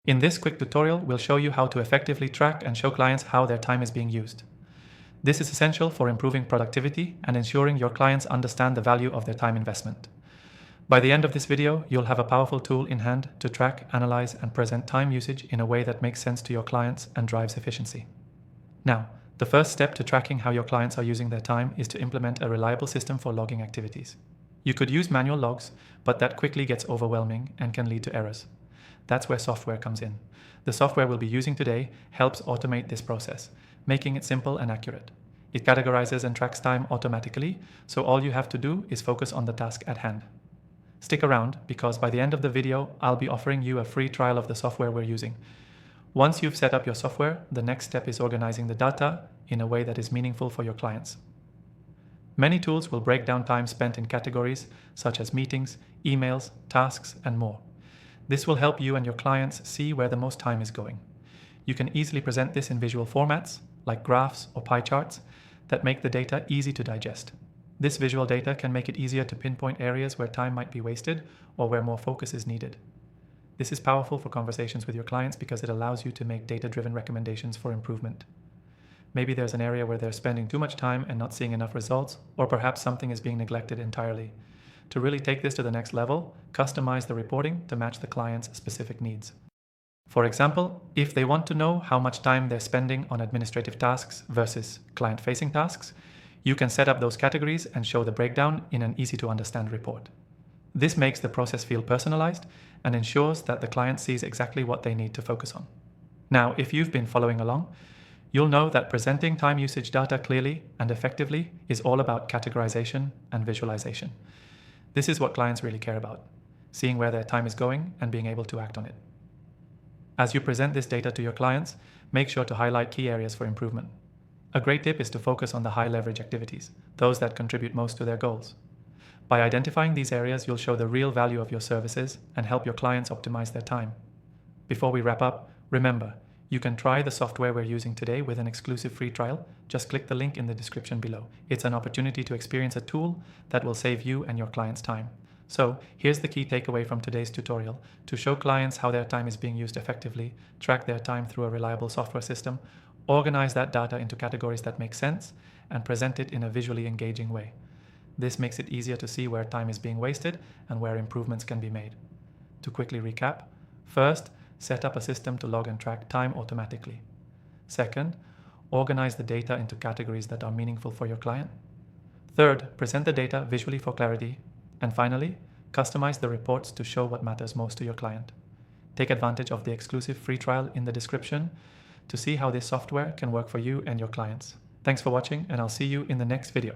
In this quick tutorial, we'll show you how to effectively track and show clients how their time is being used. This is essential for improving productivity and ensuring your clients understand the value of their time investment. By the end of this video, you'll have a powerful tool in hand to track, analyze, and present time usage in a way that makes sense to your clients and drives efficiency. Now, the first step to tracking how your clients are using their time is to implement a reliable system for logging activities. You could use manual logs, but that quickly gets overwhelming and can lead to errors. That's where software comes in. The software we'll be using today helps automate this process, making it simple and accurate. It categorizes and tracks time automatically, so all you have to do is focus on the task at hand. Stick around, because by the end of the video, I'll be offering you a free trial of the software we're using. Once you've set up your software, the next step is organizing the data in a way that is meaningful for your clients. Many tools will break down time spent in categories such as meetings, emails, tasks, and more. This will help you and your clients see where the most time is going. You can easily present this in visual formats, like graphs or pie charts, that make the data easy to digest. This visual data can make it easier to pinpoint areas where time might be wasted or where more focus is needed. This is powerful for conversations with your clients because it allows you to make data-driven recommendations for improvement. Maybe there's an area where they're spending too much time and not seeing enough results, or perhaps something is being neglected entirely. To really take this to the next level, customize the reporting to match the client's specific needs. For example, if they want to know how much time they're spending on administrative tasks versus client-facing tasks, you can set up those categories and show the breakdown in an easy-to-understand report. This makes the process feel personalized and ensures that the client sees exactly what they need to focus on. Now, if you've been following along, you'll know that presenting time usage data clearly and effectively is all about categorization and visualization. This is what clients really care about, seeing where their time is going and being able to act on it. As you present this data to your clients, make sure to highlight key areas for improvement. A great tip is to focus on the high-leverage activities, those that contribute most to their goals. By identifying these areas, you'll show the real value of your services and help your clients optimize their time. Before we wrap up, remember, you can try the software we're using today with an exclusive free trial. Just click the link in the description below. It's an opportunity to experience a tool that will save you and your clients time. So, here's the key takeaway from today's tutorial. To show clients how their time is being used effectively, track their time through a reliable software system, organize that data into categories that make sense, and present it in a visually engaging way. This makes it easier to see where time is being wasted and where improvements can be made. To quickly recap, first, set up a system to log and track time automatically. Second, organize the data into categories that are meaningful for your client. Third, present the data visually for clarity. And finally, customize the reports to show what matters most to your client. Take advantage of the exclusive free trial in the description to see how this software can work for you and your clients. Thanks for watching, and I'll see you in the next video.